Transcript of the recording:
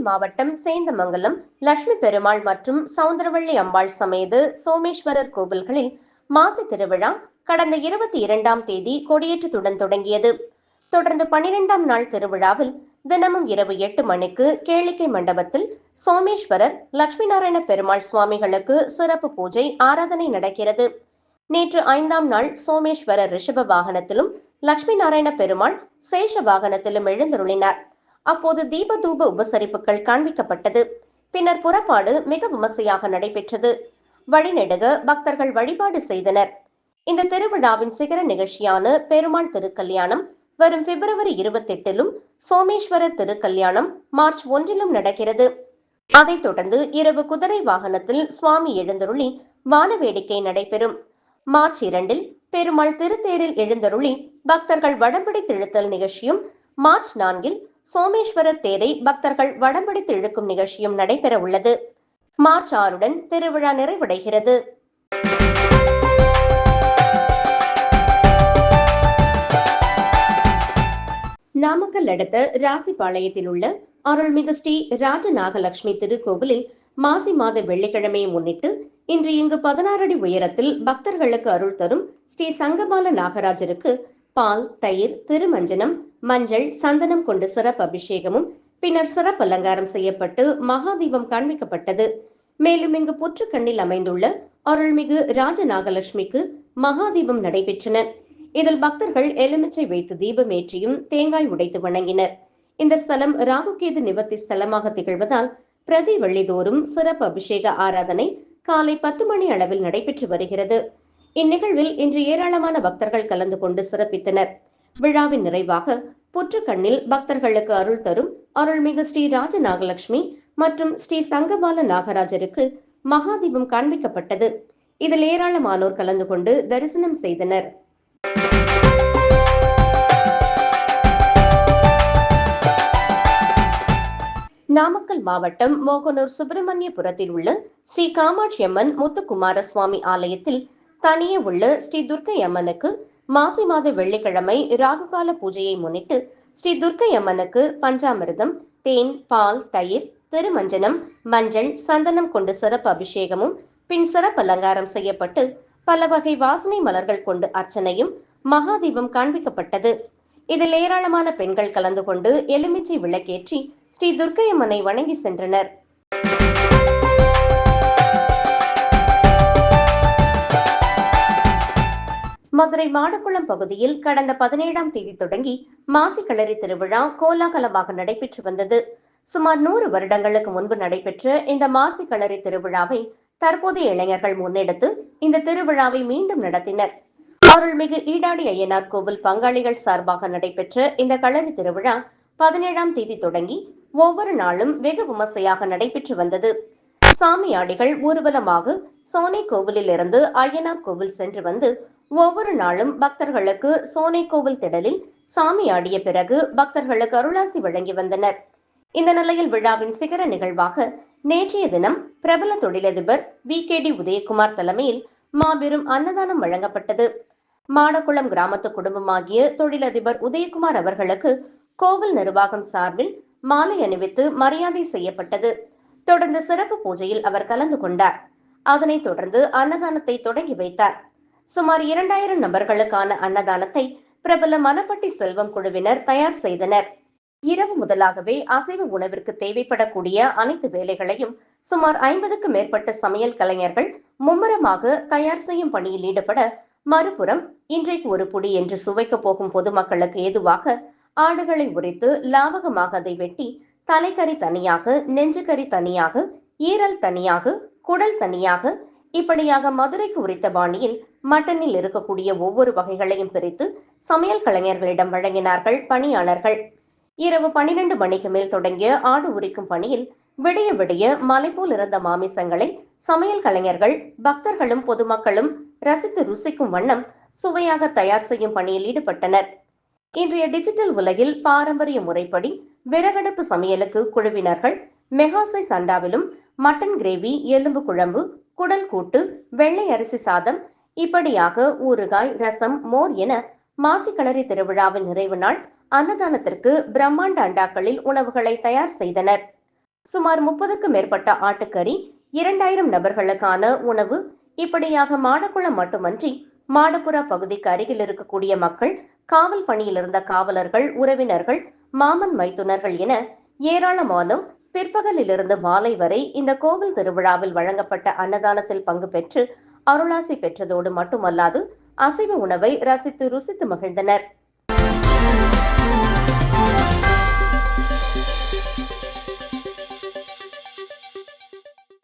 மாவட்டம் சேந்தமங்கலம் லட்சுமி பெருமாள் மற்றும் சவுந்தரவள்ளி அம்பாள் சமேத சோமேஸ்வரர் கோவில்களில் மாசி திருவிழா கடந்த 22ஆம் தேதி கொடியேற்றத்துடன் தொடங்கியது. தொடர்ந்து 12ஆம் நாள் திருவிழாவில் தினமும் இரவு 8 மணிக்கு கேளிக்கை மண்டபத்தில் சோமேஸ்வரர் லட்சுமி நாராயண பெருமாள் சுவாமிகளுக்கு சிறப்பு பூஜை ஆராதனை நடக்கிறது. நேற்று 5ஆம் நாள் சோமேஸ்வரர் ரிஷப வாகனத்திலும் லட்சுமி நாராயண பெருமாள் சேஷ வாகனத்திலும் எழுந்தருளினார். அப்போது தீபதூப உபசரிப்புகள் காண்பிக்கப்பட்டது. பின்னர் புறப்பாடு மிக விமர்சையாக நடைபெற்றது. வழிநெடுக பக்தர்கள் வழிபாடு செய்தனர். இந்த திருவிழாவின் சிகர நிகழ்ச்சியான பெருமாள் திருக்கல்யாணம் வரும் பிப்ரவரி 28லும் சோமேஸ்வரர் திருக்கல்யாணம் மார்ச் 1லும் நடக்கிறது. அதைத் தொடர்ந்து இரவு குதிரை வாகனத்தில் சுவாமி எழுந்தருளி வானவேடிக்கை நடைபெறும். மார்ச் 2ல் பெருமாள் திருத்தேரில் எழுந்தருளி பக்தர்கள் வடம்பிடித்து இழுத்தல் நிகழ்ச்சியும், மார்ச் 4ல் சோமேஸ்வரர் தேரை பக்தர்கள் வடம்பிடித்து இழுக்கும் நிகழ்ச்சியும் நடைபெற உள்ளது. மார்ச் 6டன் திருவிழா நிறைவடைகிறது. நாமக்கல் அடுத்த ராசிபாளையத்தில் உள்ள அருள்மிகு ஸ்ரீ ராஜநாகலட்சுமி திருக்கோவிலில் மாசி மாத வெள்ளிக்கிழமையை முன்னிட்டு இன்று இங்கு 16 அடி உயரத்தில் பக்தர்களுக்கு அருள் தரும் ஸ்ரீ சங்கபால நாகராஜருக்கு பால், தயிர், திருமஞ்சனம், மஞ்சள், சந்தனம் கொண்டு சிறப்பு அபிஷேகமும் பின்னர் சிறப்பு அலங்காரம் செய்யப்பட்டு மகாதீபம் காண்பிக்கப்பட்டது. மேலும் இங்கு புற்றுக்கண்ணில் அமைந்துள்ள அருள்மிகு ராஜநாகலட்சுமிக்கு மகாதீபம் நடைபெற்றன. இதில் பக்தர்கள் எலுமிச்சை வைத்து தீபம் ஏற்றியும் தேங்காய் உடைத்து வணங்கினர். இந்த ஸ்தலம் ராகுகேது நிவர்த்தி ஸ்தலமாக திகழ்வதால் பிரதி வெள்ளிதோறும் சிறப்பு அபிஷேக ஆராதனை காலை 10 மணி அளவில் நடைபெற்று வருகிறது. இந்நிகழ்வில் இன்று ஏராளமான பக்தர்கள் கலந்து கொண்டு சிறப்பித்தனர். விழாவின் நிறைவாக புற்றுக்கண்ணில் பக்தர்களுக்கு அருள் தரும் அருள்மிகு ஸ்ரீ ராஜநாகலட்சுமி மற்றும் ஸ்ரீ சங்கபால நாகராஜருக்கு மகாதீபம் காண்பிக்கப்பட்டது. இதில் ஏராளமானோர் கலந்து கொண்டு தரிசனம் செய்தனர். நாமக்கல் மாவட்டம் மோகனூர் சுப்பிரமணியபுரத்தில் உள்ள ஸ்ரீ காமாட்சி அம்மன் முத்துக்குமார சுவாமி ஆலயத்தில் தனியே உள்ள ஸ்ரீ துர்க்கை அம்மனுக்கு மாசி மாத வெள்ளிக்கிழமை ராகுகால பூஜையை முன்னிட்டு ஸ்ரீ துர்க்கை அம்மனுக்கு பஞ்சாமிர்தம், தேன், பால், தயிர், திருமஞ்சனம், மஞ்சள், சந்தனம் கொண்டு சிறப்பு அபிஷேகமும் பின் சிறப்பு அலங்காரம் செய்யப்பட்டு பல வகை வாசனை மலர்கள் கொண்டு அர்ச்சனையும் மகாதீபம் காண்பிக்கப்பட்டது. இதில் ஏராளமான பெண்கள் கலந்து கொண்டு எலுமிச்சை விளக்கேற்றி ஸ்ரீ துர்க்கை அம்மனை வணங்கி சென்றனர். மதுரை மாடக்குளம் பகுதியில் கடந்த 17ஆம் தேதி தொடங்கி மாசி களரி திருவிழா கோலாகலமாக நடைபெற்று வந்தது. சுமார் 100 வருடங்களுக்கு முன்பு நடைபெற்ற இந்த மாசி களரி திருவிழாவை தற்போதைய இளைஞர்கள் முன்னெடுத்து இந்த திருவிழாவை மீண்டும் நடத்தினர். அருள்மிகு ஈடாடி ஐயனார் கோவில் பங்காளிகள் சார்பாக நடைபெற்ற இந்த களரி திருவிழா 17ஆம் தேதி தொடங்கி ஒவ்வொரு நாளும் வெகு விமர்சையாக நடைபெற்று வந்தது. சாமியாடிகள் ஊர்வலமாக சோனை கோவிலில் இருந்து ஐயனார் கோவில் சென்று வந்து ஒவ்வொரு நாளும் பக்தர்களுக்கு சோனை கோவில் திடலில் சாமியாடிய பிறகு பக்தர்களுக்கு அருளாசி வழங்கி வந்தனர். இந்த நிலையில் விழாவின் சிகர நிகழ்வாக நேற்றைய தினம் பிரபல தொழிலதிபர் VKD உதயகுமார் தலைமையில் மாபெரும் அன்னதானம் வழங்கப்பட்டது. மாடக்குளம் கிராமத்து குடும்பமாகிய தொழிலதிபர் உதயகுமார் அவர்களுக்கு கோவில் நிர்வாகம் சார்பில் மாலை அணிவித்து மரியாதை செய்யப்பட்டது. தொடர்ந்து சிறப்பு பூஜையில் அவர் கலந்து கொண்டார். அதனைத் தொடர்ந்து அன்னதானத்தை தொடங்கி வைத்தார். சுமார் 2000 நபர்களுக்கான அன்னதானத்தை பிரபல மணப்பட்டி செல்வம் குழுவினர் தயார் செய்தனர். இரவு முதலாகவே அசைவ உணவிற்கு தேவைப்படக்கூடிய அனைத்து வேலைகளையும் சுமார் 50க்கும் மேற்பட்ட சமையல் கலைஞர்கள் மும்முரமாக தயார் செய்யும் பணியில் ஈடுபட, மறுபுறம் இன்றைக்கு ஒரு புடி என்று சுவைக்க போகும் பொதுமக்களுக்கு ஏதுவாக ஆடுகளை உரித்து லாவகமாக அதை வெட்டி தலைக்கறி தனியாக, நெஞ்சுக்கறி தனியாக, ஈரல் தனியாக, குடல் தனியாக, இப்படியாக மதுரைக்கு உரித்த பாணியில் மட்டனில் இருக்கக்கூடிய ஒவ்வொரு வகைகளையும் பிரித்து சமையல் கலைஞர்களிடம் வழங்கினார்கள் பணியாளர்கள். இரவு 12 மணிக்கு மேல் தொடங்கிய ஆடு உரிக்கும் பணியில் விடிய விடிய மலை போல் இருந்த மாமிசங்களை சமையல் கலைஞர்கள் பக்தர்களும் பொதுமக்களும் ரசித்து ருசிக்கும் வண்ணம் சுவையாக தயார் செய்யும் பணியில் ஈடுபட்டனர். இன்றைய டிஜிட்டல் உலகில் பாரம்பரிய முறைப்படி விறகடுப்பு சமையலுக்கு குழுவினர்கள் மெகாசை சண்டாவிலும் மட்டன் கிரேவி, எலும்பு குழம்பு, குடல் கூட்டு, வெள்ளை அரிசி சாதம், இப்படியாக ஊறுகாய், ரசம், மோர் என மாசி களரி திருவிழாவின் நிறைவு நாள் அன்னதானத்திற்கு பிரம்மாண்ட அண்டாக்களில் உணவுகளை தயார் செய்தனர். சுமார் 30க்கும் மேற்பட்ட ஆட்டுக்கறி, 2000 நபர்களுக்கான உணவு, இப்படியாக மாடக்குளம் மட்டுமன்றி மாடப்புறா பகுதிக்கு அருகில் இருக்கக்கூடிய மக்கள், காவல் பணியில் இருந்த காவலர்கள், உறவினர்கள், மாமன் மைத்துனர்கள் என ஏராளமானோர் பிற்பகலிலிருந்து மாலை வரை இந்த கோவில் திருவிழாவில் வழங்கப்பட்ட அன்னதானத்தில் பங்கு பெற்று அருளாசி பெற்றதோடு மட்டுமல்லாது அசைவ உணவை ரசித்து ருசித்து மகிழ்ந்தனர்.